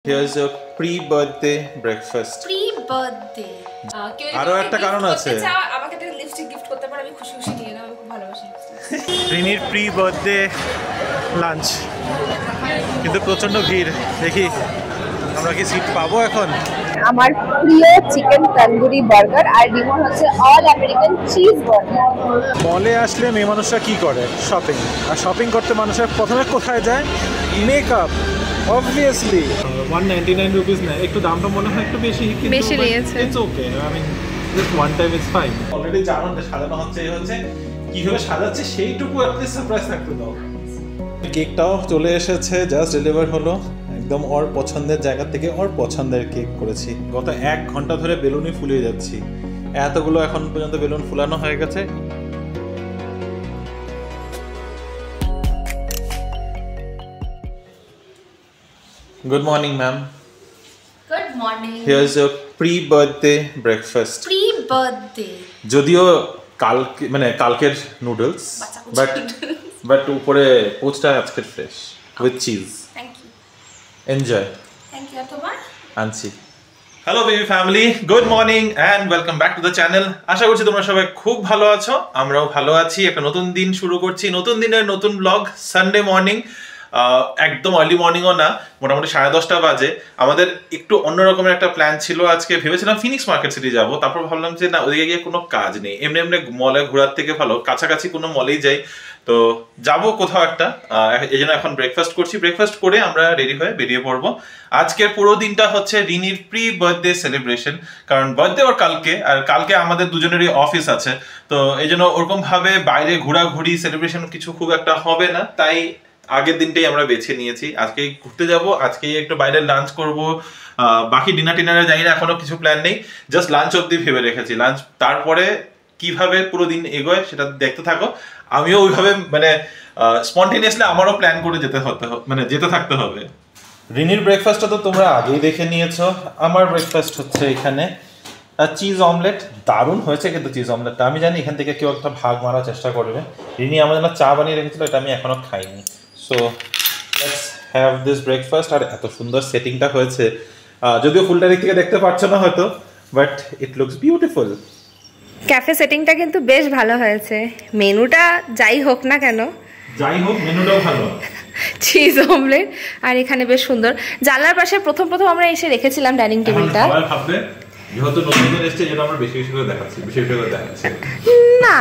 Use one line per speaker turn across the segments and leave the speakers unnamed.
Here's your pre-birthday breakfast.
Pre-birthday.
আরো একটা কারণ আছে।
আমাকে একটা লিপস্টিক গিফট করতে পারে, আমি খুশি খুশি নিয়ে নাও, আমি খুব ভালোবাসি লিপস্টিক।
রিনির প্রি-বার্থডে লাঞ্চ, কিন্তু প্রচন্ড ভিড়। দেখি আমরা কি সিট পাবো এখন।
আমার প্রিয় চিকেন তন্দুরি বার্গার আর ডিমোর হচ্ছে অল আমেরিকান চিজ বার্গার।
মলে আসলে মেয়ে মানুষরা কি করে? শপিং। আর শপিং করতে মানুষের প্রথমে কোথায় যায়? মেকআপ। Obviously 199 rupees না, একটু দামটা মনে হয় একটু বেশি, কিন্তু
বেশি নিয়েছে।
It's okay. I mean just one time is fine. Already জানো যে সাজানো হচ্ছে, এই হচ্ছে কিভাবে সাজাচ্ছে সেইটুকু আপনি সারপ্রাইজ থাকতে দাও। কেকটাও চলে এসেছে, জাস্ট ডেলিভার হলো। একদম ওর পছন্দের জায়গা থেকে ওর পছন্দের কেক করেছি। গত 1 ঘন্টা ধরে বেলুনই ফুলিয়ে যাচ্ছি, এতগুলো এখন পর্যন্ত বেলুন ফুলানো হয়ে গেছে। Good morning, ma'am.
Good morning.
Here's your pre-birthday breakfast.
Pre-birthday.
যদিও কালকে মানে কালকের নুডলস, বাট উপরে পোচটা আজকের fresh with cheese.
Thank you.
Enjoy.
Thank you. তোমার?
আনছি। Hello baby family, good morning and welcome back to the channel. আশা করছি তোমরা সবাই খুব ভালো আছো, আমরাও ভালো আছি। একটা নতুন দিন শুরু করছি, নতুন দিনের নতুন ব্লগ। সানডে মর্নিং, একদম আর্লি মর্নিংও না, মোটামুটি 10:30 বাজে। আমাদের একটু অন্যরকমের একটা প্ল্যান ছিল। আজকে ভেবেছিলাম ফিনিক্স মার্কেট সিটি যাবো, তারপর ভাবলাম যে না, ওদিকে গিয়ে কোনো কাজ নেই, এমনি এমনি মলে ঘোরার থেকে ভালো কাছাকাছি কোনো মলেই যাই। তো যাবো কোথাও একটা, এই জন্য এখন ব্রেকফাস্ট করছি। ব্রেকফাস্ট করে আমরা রেডি হয়ে বেরিয়ে পড়বো। আজকের পুরো দিনটা হচ্ছে রিনির প্রি বার্থডে সেলিব্রেশন, কারণ বার্থডে ওর কালকে, আর কালকে আমাদের দুজনেরই অফিস আছে। তো এই জন্য ওরকম ভাবে বাইরে ঘোরাঘুরি সেলিব্রেশন কিছু খুব একটা হবে না, তাই আগের দিনটাই আমরা বেছে নিয়েছি। আজকেই ঘুরতে যাব, আজকেই একটু বাইরে লাঞ্চ করব। বাকি ডিনার টিনারে যাই না, এখনো কিছু প্ল্যান নেই, জাস্ট লাঞ্চ অবধি ভেবে রেখেছি। লাঞ্চ, তারপরে কিভাবে পুরো দিন এগোয় সেটা দেখতে থাকো। আমিও ওইভাবে মানে স্পন্টেনিয়াসলি আমারও প্ল্যান করে যেতে থাকতে হবে। রিনির ব্রেকফাস্টটা তো তোমরা আগেই দেখে নিয়েছো। আমার ব্রেকফাস্ট হচ্ছে এখানে চিজ অমলেট। দারুণ হয়েছে কিন্তু চিজ অমলেটটা। আমি জানি এখান থেকে কেউ একটা ভাগ মারার চেষ্টা করবে। রিনি আমার জন্য চা বানিয়ে রেখেছিল, এটা আমি এখনো খাইনি। So let's have this breakfast. আর এত সুন্দর সেটিংটা হয়েছে, যদিও ফুলটা দিক থেকে দেখতে পাচ্ছ না হয়তো, but it looks beautiful.
Cafe সেটিংটা কিন্তু বেশ ভালো হয়েছে। মেনুটা যাই হোক না কেন,
মেনুটাও ভালো।
চিজ অমলেট আর এখানে বেশ সুন্দর জানলার পাশে প্রথম আমরা এসে রেখেছিলাম ডাইনিং টেবিলটা।
যেহেতু নতুন করে এসেছে, যেটা আমরা বেশি করে দেখাচ্ছি।
না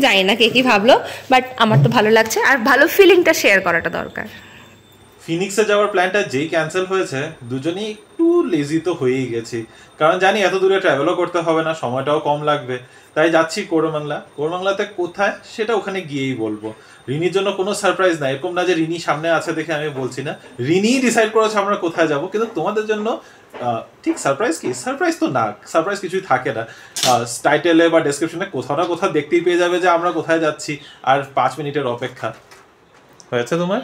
জানি না কে কি ভাবলো, বাট আমার তো ভালো লাগছে, আর ভালো ফিলিংটা শেয়ার করাটা দরকার।
ফিনিক্সে যাওয়ার প্ল্যানটা যেই ক্যান্সেল হয়েছে, দুজনেই একটু লেজি তো হয়েই গেছি, কারণ জানি এত দূরে ট্রাভেলও করতে হবে না, সময়টাও কম লাগবে। তাই যাচ্ছি কোরবাংলা। কোরবাংলাতে কোথায় সেটা ওখানে গিয়েই বলবো। রিনির জন্য কোনো সারপ্রাইজ নাই, এরকম না যে রিনি সামনে আছে দেখে আমি বলছি না। রিনি ডিসাইড করেছে আমরা কোথায় যাব, কিন্তু তোমাদের জন্য ঠিক সারপ্রাইজ কি? সারপ্রাইজ তো না, সারপ্রাইজ কিছুই থাকে না। টাইটেলে বা ডেসক্রিপশনে কোথাও না কোথাও দেখতেই পেয়ে যাবে যে আমরা কোথায় যাচ্ছি। আর 5 মিনিটের অপেক্ষা হয়েছে তোমার।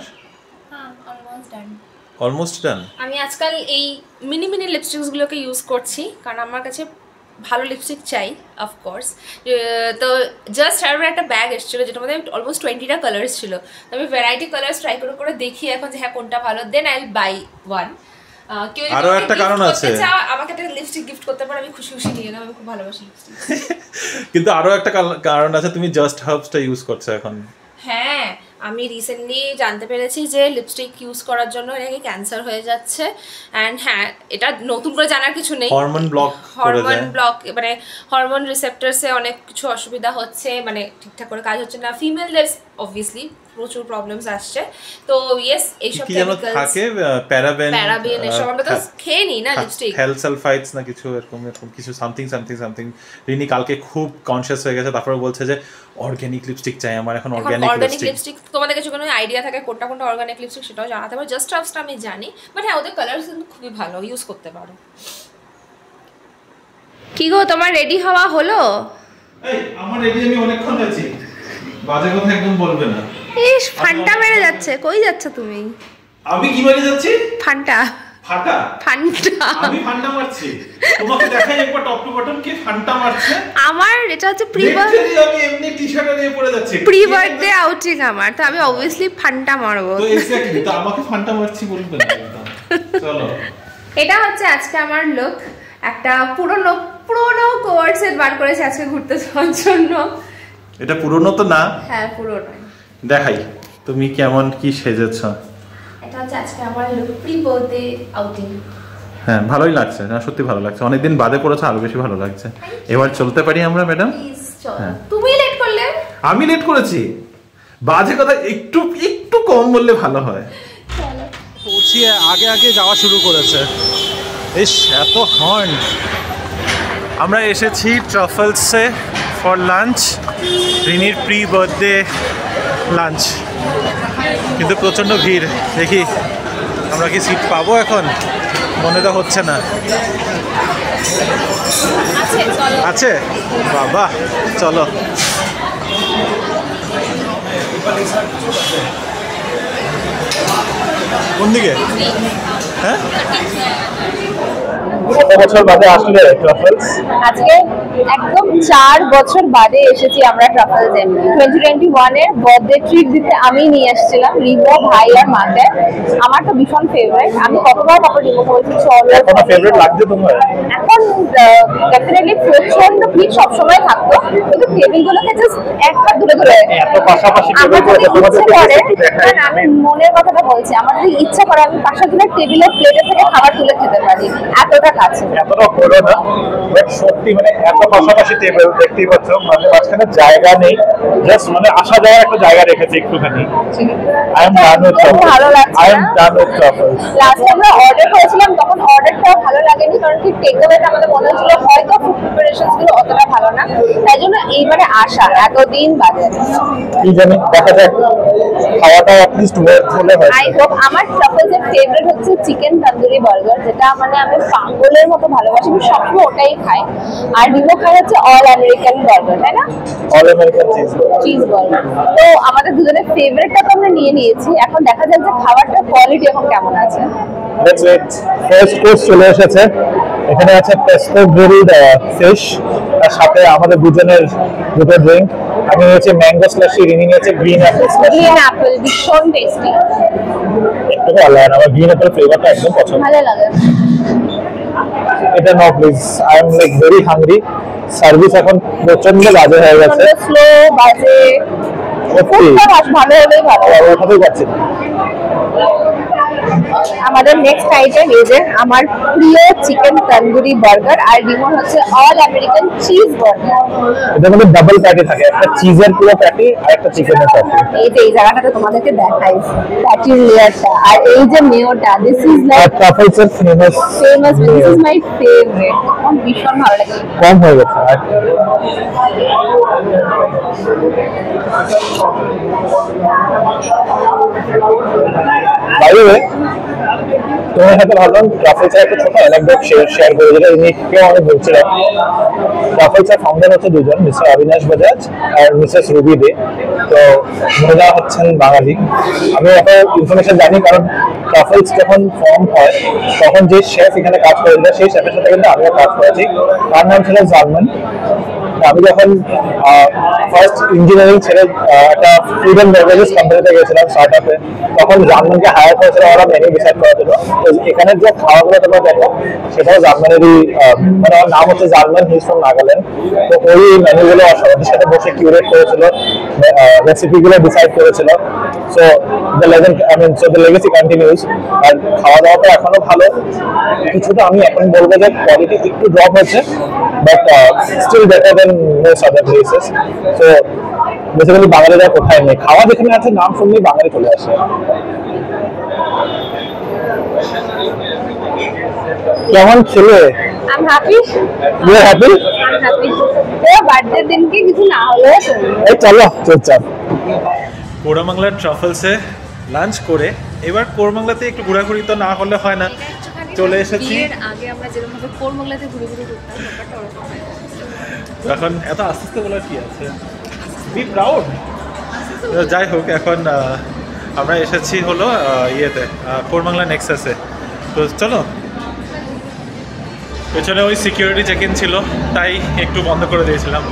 Almost done.
আমি আজকাল এই মিনি লিপস্টিকস গুলোকে ইউজ করছি, কারণ আমার কাছে ভালো লিপস্টিক চাই অফকোর্স। তো জাস্ট আর একটা ব্যাগ এসেছিলো, যেটার মধ্যে অলমোস্ট 20টা কালার্স ছিল। তো আমি ভ্যারাইটি কালার্স ট্রাই করে দেখি এখন যে হ্যাঁ কোনটা ভালো, then I will buy one.
আরো একটা কারণ আছে,
আমাকে একটা লিপস্টিক গিফট করতে পারে, আমি খুশি খুশি নিয়ে নাও, আমি খুব ভালোবাসি লিপস্টিক।
কিন্তু আরো একটা কারণ আছে, তুমি জাস্ট হার্বসটা ইউজ করছো এখন।
হ্যাঁ, আমি রিসেন্টলি জানতে পেরেছি যে লিপস্টিক ইউজ করার জন্য এটাকে ক্যান্সার হয়ে যাচ্ছে। অ্যান্ড হ্যাঁ, এটা নতুন করে জানার কিছু নেই। হরমোন ব্লক, মানে হরমোন রিসেপ্টরসে অনেক কিছু অসুবিধা হচ্ছে, মানে ঠিকঠাক করে কাজ হচ্ছে না। ফিমেলদের অবভিয়াসলি প্রচুর প্রবলেমস আসছে। তো ইয়েস, এইসব কেমিক্যালস থাকে, প্যারাবেন এসব আমরা তো খেয়ে নিই না লিপস্টিক,
হ্যালসালফাইডস না কিছু এরকম কিছু সামথিং। রিনি কালকে খুব কনসিয়াস হয়ে গেছে, তারপরে বলছে যে অর্গানিক লিপস্টিক চাই আমার এখন। অর্গানিক
লিপস্টিক তোমাদের কিছু কোনো আইডিয়া থাকে কোনটা অর্গানিক লিপস্টিক, সেটাও জানাতে পারো। জাস্ট হার্বসটা আমি জানি, বাট হ্যাঁ ওদের কালারস কিন্তু খুবই ভালো, ইউজ করতে পারো।
কি গো, তোমার রেডি হওয়া হলো?
এই আমার রেডি, আমি অনেকক্ষণ আছি, বাজে কথা একদম বলবে না।
ইস, ফান্টা মেরে যাচ্ছে। কই যাচ্ছ তুমি?
আমি কি মেরে যাচ্ছি?
ফান্টা।
আমি ফান্টা মারছি? তোমাকে দেখাই একবার top to bottom K Fanta মারছে।
আমার এটা হচ্ছে
আমি এমনি টি-শার্ট নিয়ে পরে যাচ্ছি,
প্রি বার্থডে আউটিং আমার, তো আমি অবভিয়াসলি ফান্টা মারবো।
তো এক্স্যাক্টলি, তো আমাকে ফান্টা মারছি বলবে না। চলো
এটা হচ্ছে আজকে আমার লুক। একটা পুরনো কোয়ার্ড সেট বার করেছি আজকে ঘুরতে যাওয়ার জন্য।
এটা পুরনো তো না?
হ্যাঁ পুরনো।
দেখাই তুমি কেমন কি সেজেছো।
এটা হচ্ছে আজকে আমার লুক, প্রি বার্থডে আউটিং।
হ্যাঁ ভালোই লাগছে না, সত্যি ভালো লাগছে, অনেকদিন বাদে পড়েছে, আরো বেশি ভালো লাগছে। এবার চলতে পারি আমরা ম্যাডাম?
তুমি লেট করলে।
আমি লেট করেছি? বাজে কথা একটু একটু কম বললে ভালো হয়। পৌঁছিয়ে আগে আগে যাওয়া শুরু করেছে। ইস এত হর্ন। আমরা এসেছি ট্রাফলসে ফর লাঞ্চ, রিনির প্রি বার্থডে লাঞ্চ, কিন্তু প্রচণ্ড ভিড়। দেখি আমরা কি সিট পাবো এখন, মনে তো হচ্ছে না। আছে বাবা, চলো। কোন দিকে? হ্যাঁ কত বছর বাদে আসলে ট্রাফলস?
আজকে একদম 4 বছর বাদে এসেছি আমরা ট্রাফলসে। 2021 এর বার্থডে ট্রিট দিতে আমি নিয়ে এসেছিলাম রিমো ভাই আর মাকে। আমার তো ভীষণ ফেভারিট, আমি কতবার রিমোকে বলছি চলো।
এখন ফেভারিট লাগছে তোমার?
এখন ডেফিনেটলি প্রচন্ড ভিড় সবসময় থাকতো, কিন্তু টেবিলগুলোকে জাস্ট একটা দূরে দূরে
এত পাশাপাশি টেবিল করে তোমাদের
না আমি মনের কথাটা বলছি, আমার যদি ইচ্ছা করে আমি পাশে দূরে টেবিলের প্লেটে থেকে খাবার তুলে খেতে পারি, এতটা কাছে।
এতটা বড় না, বাট সত্যি মানে এত পাশাপাশি টেবিল দেখতেই পাচ্ছ, মানে মাঝখানে জায়গা নেই, জাস্ট মানে আসা যাওয়ার একটা জায়গা রেখেছে একটুখানি। I am done with Truffles,
ভালো লাগছে।
I am done with Truffles.
Last আমরা অর্ডার করেছিলাম তখন অর্ডারটা ভালো লাগেনি, কারণ কি টেক অ্যাওয়েটা আমাদের মনে হচ্ছিল হয়তো ফুড প্রিপারেশনস গুলো অতটা ভালো না, তাই জন্য এইবারে আসা এতদিন বাদে।
কি জানি দেখা যাক, খাওয়াটা অ্যাটলিস্ট চলে হয়।
I hope. আমার ট্রাফলসের ফেভারিট হচ্ছে চিকেন তন্দুরি বার্গার, যেটা মানে আমি পাগলের মতো ভালোবাসি, আমি সবসময় ওটাই খাই। আর রিমো খাই হচ্ছে অল আমেরিকান বার্গার, তাই না?
All American
cheese burger. তো আমাদের দুজনের ফেভারিটটা তো আমরা নিয়ে নিয়েছি, এখন দেখা যাক যে খাবারটার কোয়ালিটি এখন কেমন আছে।
Let's wait. ফার্স্ট কোর্স চলে এসেছে, এখানে আছে পেস্টো গ্রিলড ফিশ, তার সাথে আমাদের দুজনের দুটো ড্রিঙ্ক। আমি নিয়েছি ম্যাঙ্গো স্লাশি, রিনি নিয়েছে গ্রিন অ্যাপেল স্লাশি।
গ্রিন অ্যাপেল ভীষণ টেস্টি,
একটু ভালো লাগে, আমার গ্রিন অ্যাপেল ফ্লেভারটা একদম পছন্দ।
ভালো লাগে।
এটা no please, I am like very hungry. Service এখন প্রচন্ড বাজে হয়ে গেছে,
স্লো বাজে, ভালো হলেই ভালো।
ওঠাতেই পারছি না।
আমাদের নেক্সট আইটেম এই যে আমার প্রিয় চিকেন তন্দুরি বার্গার, আর রিমোর হচ্ছে অল আমেরিকান চিজ বার্গার।
এটার মধ্যে ডাবল প্যাটি থাকে, একটা চিজের পুরো প্যাটি আর একটা চিকেনের প্যাটি।
এই যে এই জায়গাটাতে তোমাদেরকে দেখাই প্যাটির লেয়ারটা, আর এই যে মেয়োটা, দিস ইজ লাইক
ট্রাফলস এর famous,
this is my favourite. আমার ভীষণ ভালো লাগে।
কম হয়ে গেছে। আর বাই দ্য ওয়ে, তোমার সাথে ভাবলাম ট্রাফলসের একটা ছোট অ্যানেকডোট শেয়ার করে, যেটা ইনিকেও আমি বলছিলাম। ট্রাফলসের ফাউন্ডার হচ্ছে দুজন, মিস্টার অবিনাশ বাজাজ আর মিসেস রুবি দে। তো মহিলা হচ্ছেন বাঙালি। আমি একটা ইনফরমেশন জানি, কারণ ট্রাফলস যখন ফর্ম হয় তখন যে শেফ এখানে কাজ করেছিল, সেই শেফের সাথে কিন্তু আমিও কাজ করেছি। তার নাম ছিল জার্মান। আমি যখন ফার্স্ট ইঞ্জিনিয়ারিং ছেড়ে একটা ফুড অ্যান্ড বেভারেজেস কোম্পানিতে গেছিলাম স্টার্টআপে, তখন জার্মানকে হায়ার করেছিল ওরা মেনু ডিসাইড করার জন্য। তো এখানে যে খাওয়াগুলো তোমরা দেখো সেটাও জার্মানেরই, মানে আমার নাম হচ্ছে জার্মান, হিজ ফ্রম নাগাল্যান্ড। তো ওই মেনুগুলো ওদের সাথে বসে কিউরেট করেছিল, রেসিপিগুলো ডিসাইড করেছিল। So the legend, I mean so the legacy continues. আর খাওয়া দাওয়াটা এখনো ভালো, কিছুটা আমি এখন বলবো যে কোয়ালিটি একটু ড্রপ হয়েছে, but still better than most other places. So basically বাঙালিরা কোথায় নেই, খাওয়া যেখানে আছে নাম শুনলেই বাঙালি চলে আসে। কেমন ছেলে?
I am happy.
You are happy?
I am happy. তো বার্থডে দিনকে কিছু না হলে
এই চলো চুপচাপ।
কোরবাংলার ট্রাফলসে লাঞ্চ করে এবার কোরবাংলাতে একটু ঘোরাঘুরি তো না হলে হয় না, চলে এসেছি।
আগে আমরা যেরকম ভাবে কোরবাংলাতে ঘুরে ঘুরে ঘুরতাম, ব্যাপারটা ওরকম হয়।
এখন এত আস্তে আস্তে বলার কি আছে, বি প্রাউড। যাই হোক, এখন আমরা এসেছি হলো ইয়েতে কোরবাংলা নেক্সাসে। তো চলো, পেছনে ওই সিকিউরিটি চেক ইন ছিল তাই একটু বন্ধ করে দিয়েছিলাম।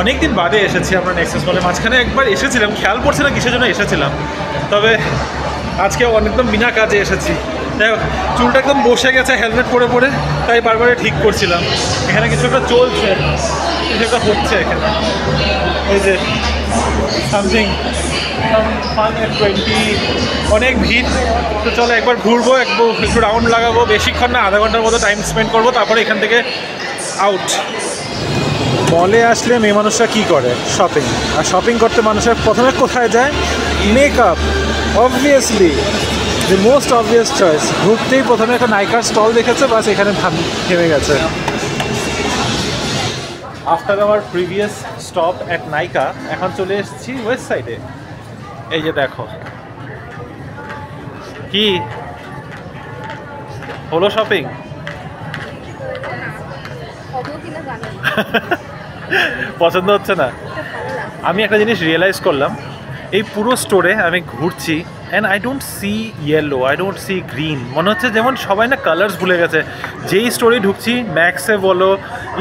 অনেকদিন বাদে এসেছি আমরা নেক্সাস মলে। মাঝখানে একবার এসেছিলাম, খেয়াল পড়ছে না কিসের জন্য এসেছিলাম, তবে আজকে একদম বিনা কাজে এসেছি। দেখো চুলটা একদম বসে গেছে হেলমেট পরে পরে, তাই বারবার ঠিক করছিলাম। এখানে কিছু একটা চলছে, কিছু একটা হচ্ছে এখানে, এই যে সামথিং ফান এট 20, অনেক ভিড়। তো চলো একবার ঘুরবো, একটু রাউন্ড লাগাবো, বেশিক্ষণ না, আধা ঘন্টার মতো টাইম স্পেন্ড করবো, তারপরে এখান থেকে আউট। মলে আসলে মেয়ে মানুষরা কী করে? শপিং। আর শপিং করতে মানুষের প্রথমে কোথায় যায়? Makeup, obviously the most obvious choice. ঘুরতেই প্রথমে একটা নাইকার স্টল দেখেছে, বাস এখানে থেমে গেছে। After our previous stop at Nykaa এখন চলে এসেছি ওয়েস্ট সাইডে। এই যে দেখো কি হলো শপিং। পছন্দ হচ্ছে না? আমি একটা জিনিস রিয়েলাইজ করলাম, এই পুরো স্টোরে আমি ঘুরছি and I don't see yellow, I don't sea green. মনে হচ্ছে যেমন সবাই না কালার্স ভুলে গেছে। যেই স্টোরে ঢুকছি, ম্যাক্সে বলো,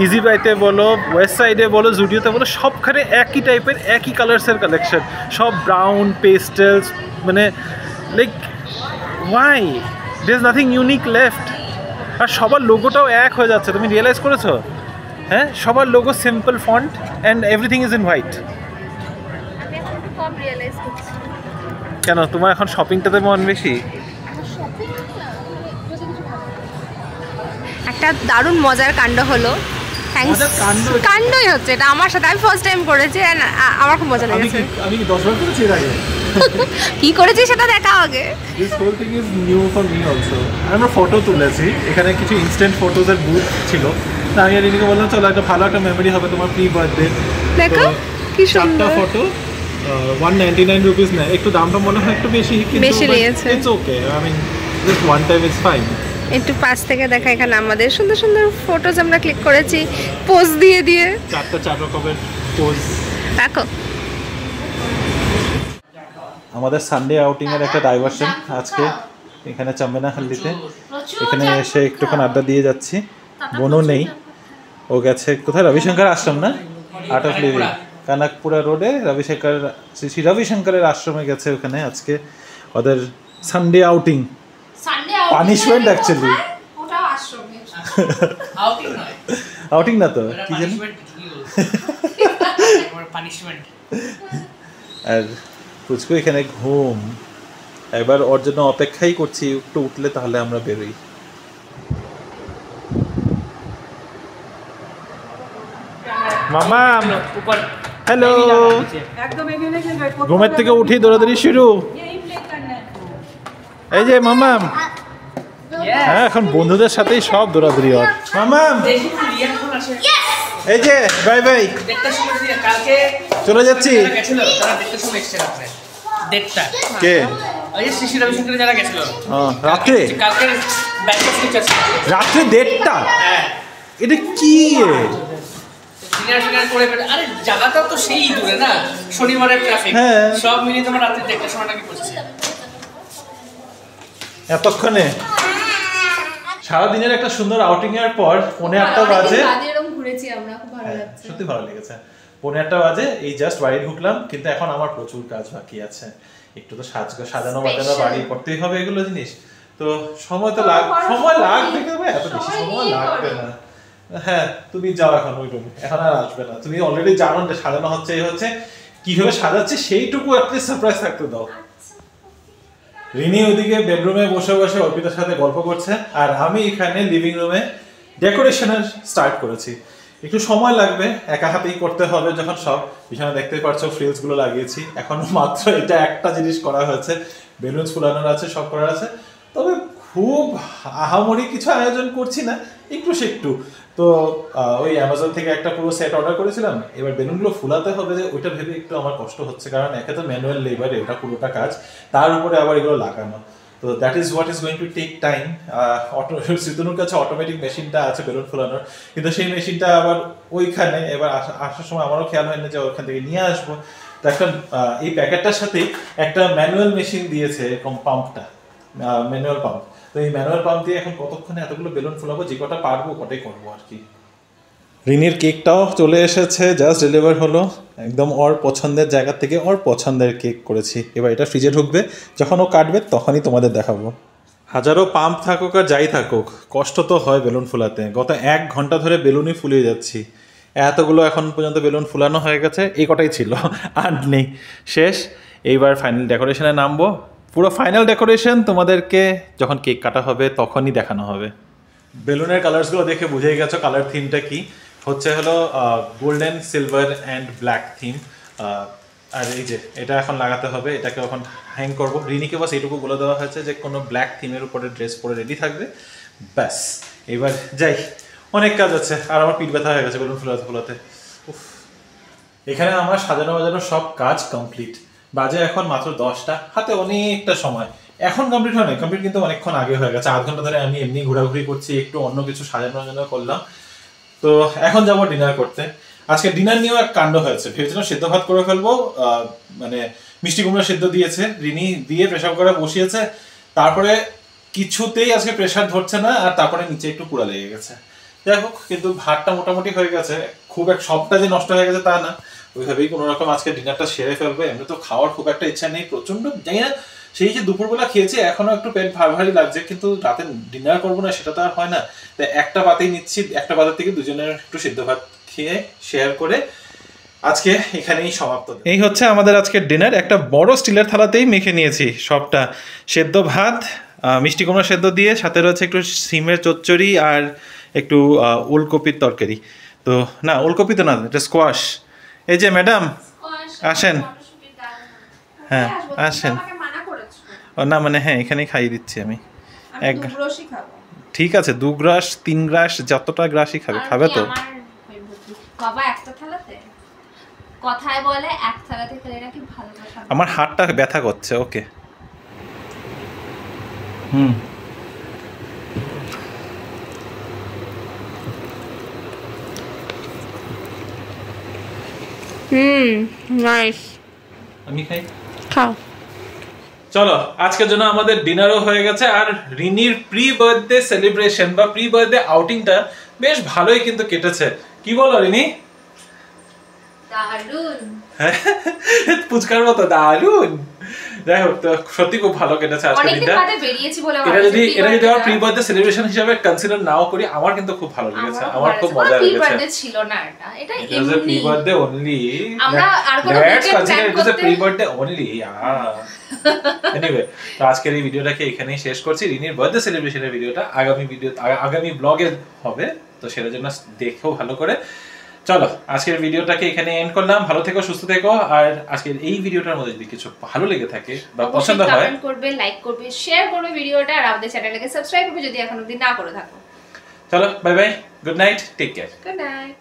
ইজি বাইতে বলো, ওয়েস্ট সাইডে বলো, জুডিওতে বলো, সবখানে একই টাইপের একই কালার্সের কালেকশন, সব ব্রাউন পেস্টেলস, মানে like why there is nothing unique left. আর সবার লোগোটাও এক হয়ে যাচ্ছে, তুমি রিয়েলাইজ করেছো? হ্যাঁ, সবার logo simple font and everything is in white. কেন তোমার এখন শপিংটাতে মন বেশি?
একটা দারুণ মজার কাণ্ড হলো, কাণ্ডই হচ্ছে এটা আমার সাথে। আমি ফার্স্ট টাইম করেছি, আমার খুব মজা লেগেছে।
আমি 10 বার করেছি এর আগে।
কি করেছি সেটা দেখা আগে।
This whole thing is new for me also. আমরা ফটো তুলেছি, এখানে কিছু ইনস্ট্যান্ট ফটোজের বুথ ছিল। আমি আর রিনিকে বললাম চলো একটা ভালো একটা মেমোরি হবে তোমার প্রি বার্থডে।
দেখো কি সুন্দর
ফটো 199 রুপিস না, একটু দামটা মনে হয় একটু বেশি, কিন্তু
বেশি নিয়েছে।
It's okay, I mean just one time is fine.
একটু পাশ থেকে দেখা, এখানে আমাদের সুন্দর সুন্দর ফটোজ আমরা ক্লিক করেছি পোজ দিয়ে দিয়ে,
4 রকমের পোজ।
দেখো
আমাদের সানডে আউটিং এর একটা ডাইভারশন আজকে এখানে চাম্বেনাহাল্লিতে। এখানে এসে একটুখানি আড্ডা দিয়ে যাচ্ছি। বোনও নেই, ও গেছে কোথায়? রবিশঙ্কর আশ্রম না, আর্ট অফ লিভিং, কানাকপুরা রোডে শ্রী রবিশঙ্করের আশ্রমে গেছে। ওখানে আজকে ওদের Sunday outing, punishment actually, outing না তো কি জানি। আর পুচকু এখানে ঘুম, এবার ওর জন্য অপেক্ষাই করছি, একটু উঠলে তাহলে আমরা বেরোই। মামা হ্যালো, ঘুমের থেকে উঠি দৌড়াদৌড়ি শুরু। এই যে মামাম, হ্যাঁ এখন বন্ধুদের সাথেই সব দৌড়াদৌড়ি হয়। মামাম এই যে বাই বাই, চলে যাচ্ছি। কে? রাত্রে? রাত্রে 1:30? এটা কি?
আরে জায়গাটাও তো সেই দূরে না, শনিবারের ট্রাফিক সব মিলিয়ে তোমার রাত্রি 1:30 সময়টা কি পড়ছে
এতক্ষণে? সারাদিনের একটা সুন্দর আউটিং এর পর 8:30 বাজে, সত্যি ভালো লেগেছে। 8:30 বাজে, এই জাস্ট বাড়ি ঢুকলাম, কিন্তু এখন আমার প্রচুর কাজ বাকি আছে। একটু তো সাজানো বাজানো বাড়ি করতেই হবে এগুলো জিনিস, তো সময় তো সময় লাগবে, এত বেশি সময় লাগবে না। হ্যাঁ তুমি যাও এখন ওই রুমে, এখন আর আসবে না। তুমি অলরেডি জানো যে সাজানো হচ্ছে, এই হচ্ছে, কিভাবে সাজাচ্ছে সেইটুকু অ্যাটলিস্ট সারপ্রাইজ থাকতে দাও। রিনি ওদিকে বেডরুমে বসে বসে অর্পিতার সাথে গল্প করছে, আর আমি এখানে লিভিং রুমে ডেকোরেশনের স্টার্ট করেছি। একটু সময় লাগবে, একা হাতেই করতে হবে। যখন সব বিছানা দেখতে পাচ্ছ, ফ্রিলস গুলো লাগিয়েছি, এখনো মাত্র এটা একটা জিনিস করা হয়েছে, বেলুনস ফুলানোর আছে, সব করার আছে। তবে খুব আহামরি কিছু আয়োজন করছি না, একটু সে একটু। তো ওই অ্যামাজন থেকে একটা পুরো সেট অর্ডার করেছিলাম, এবার বেলুনগুলো ফুলাতে হবে, যে ওইটা ভেবে একটু আমার কষ্ট হচ্ছে, কারণ একে তো ম্যানুয়াল লেবার, এটা পুরোটা কাজ, তার উপরে আবার এগুলো লাগানো। তো that is what is going to take time. সিতুনুর কাছে অটোমেটিক মেশিনটা আছে বেলুন ফুলানোর, কিন্তু সেই মেশিনটা আবার ওইখানে, এবার আসার সময় আমারও খেয়াল হয় না যে ওইখান থেকে নিয়ে আসবো। তো একটা এই প্যাকেটটার সাথেই একটা ম্যানুয়াল মেশিন দিয়েছে, এরকম পাম্পটা, ম্যানুয়াল পাম্প। তো এই ম্যানুয়াল পাম্প দিয়ে এখন কতক্ষণে এতগুলো বেলুন ফুলাবো, যে কটা পারবো কটাই করবো আর কি। রিনির কেকটাও চলে এসেছে, জাস্ট ডেলিভার হলো, একদম ওর পছন্দের জায়গা থেকে ওর পছন্দের কেক করেছি। এবার এটা ফ্রিজে ঢুকবে, যখন ও কাটবে তখনই তোমাদের দেখাবো। হাজারো পাম্প থাকুক আর যাই থাকুক, কষ্ট তো হয় বেলুন ফুলাতে। গত 1 ঘন্টা ধরে বেলুনই ফুলিয়ে যাচ্ছি। এতগুলো এখন পর্যন্ত বেলুন ফুলানো হয়ে গেছে, এই কটাই ছিল, আর নেই, শেষ। এইবার ফাইনাল ডেকোরেশনে নামবো। পুরো ফাইনাল ডেকোরেশন তোমাদেরকে যখন কেক কাটা হবে তখনই দেখানো হবে। বেলুনের কালার্সগুলো দেখে বুঝেই গেছো কালার থিমটা কি হলো golden, silver and black theme. আর এই যে এটা এখন লাগাতে হবে, এটাকে এখন হ্যাং করবো। রিনিকে বাস এইটুকু বলে দেওয়া হয়েছে যে কোনো ব্ল্যাক থিমের উপরে ড্রেস পরে রেডি থাকবে, ব্যাস। এবার যাই, অনেক কাজ আছে, আর আমার পিঠ ব্যথা হয়ে গেছে বেলুন ফুলাতে। এখানে আমার সাজানো বাজানো সব কাজ কমপ্লিট। বাজে এখন মাত্র 10টা, হাতে অনেকটা সময়। এখন কমপ্লিট হয় না, কমপ্লিট কিন্তু অনেকক্ষণ আগে হয়ে গেছে। 8 ঘন্টা ধরে আমি এমনি ঘোরাঘুরি করছি, একটু অন্য কিছু সাজানো করলাম। তো এখন যাবো ডিনার করতে। আজকে ডিনার নিয়েও এক কাণ্ড হয়েছে। ভেবেছিলাম সেদ্ধ ভাত করে ফেলবো, মানে মিষ্টি কুমড়া সেদ্ধ দিয়েছে রিনি, দিয়ে প্রেসার করে বসিয়েছে। তারপরে কিছুতেই আজকে প্রেসার ধরছে না, আর তারপরে নিচে একটু পোড়া লেগে গেছে। যাই হোক, কিন্তু ভাতটা মোটামুটি হয়ে গেছে, খুব সবটা যে নষ্ট হয়ে গেছে তা না। ওইভাবেই কোনো রকম আজকে ডিনারটা সেরে ফেলবো। এমনি তো খাওয়ার খুব একটা ইচ্ছা নেই, প্রচন্ড জানি না, সেই যে দুপুরবেলা খেয়েছি এখনো একটু পেট ভারী লাগছে, কিন্তু রাতে ডিনার করবো না সেটা তো আর হয় না। তাই একটা পাতেই নিচ্ছি, একটা পাতের থেকে দুজনের একটু সিদ্ধ ভাত খেয়ে শেয়ার করে আজকে এখানেই সমাপ্ত। এই হচ্ছে আমাদের আজকের ডিনার। একটা বড় স্টিলের থালাতেই মেখে নিয়েছি সবটা। সেদ্ধ ভাত, মিষ্টি কুমড়া সেদ্ধ দিয়ে, সাথে রয়েছে একটু সিমের চচ্চড়ি আর একটু ওলকপির তরকারি। তো না, ওলকপি তো না, এটা স্কোয়াশ। এই যে ম্যাডাম আসেন, হ্যাঁ আসেন। না মানে হ্যাঁ, এখানেই খাইয়ে দিচ্ছি আমি। ঠিক আছে, 2 গ্রাস 3 গ্রাস যতটা গ্রাসই খাবে তো।
বাবা একটা থালাতে কথায় বলে এক থালাতে খেলে নাকি ভালো কথা।
আমার হাতটা ব্যথা করছে। ওকে,
নাইস।
আমি খাই,
খাও।
চলো, আজকের জন্য আমাদের ডিনারও হয়ে গেছে। আর রিনির প্রি বার্থডে সেলিব্রেশন বা প্রি বার্থডে আউটিংটা বেশ ভালোই কিন্তু কেটেছে। কি বলো রিনি?
দারুণ,
পুচকার মতো দারুণ। যাই হোক, তো সত্যি খুব ভালো কেটেছে আজকের দিনটা। এটা যদি আমার প্রি বার্থডে সেলিব্রেশন হিসেবে কনসিডার নাও করি, আমার কিন্তু খুব ভালো লেগেছে, আমার খুব মজা লেগেছে। প্রি বার্থডে ছিল না এটা এমনি প্রি বার্থডে অনলি। আমরা আর কোনো উইকেন্ড প্ল্যান করতে প্রি বার্থডে অনলি। এনিওয়ে, তো আজকের এই ভিডিওটাকে এখানেই শেষ করছি। রিনির বার্থডে সেলিব্রেশনের ভিডিওটা আগামী ব্লগে হবে, তো সেটার জন্য দেখো ভালো করে। চলো, আজকের ভিডিওটাকে এখানে এন্ড করলাম। ভালো থেকো, সুস্থ থেকো। আর আজকের এই ভিডিওটার মধ্যে যদি কিছু ভালো লেগে থাকে বা পছন্দ হয়,
কমেন্ট করবে, লাইক করবে, শেয়ার করবে ভিডিওটা, আর আমাদের চ্যানেলটাকে সাবস্ক্রাইব করবে যদি এখনো দিন না করে থাকো।
চলো, bye bye, good night, take care.
Good night.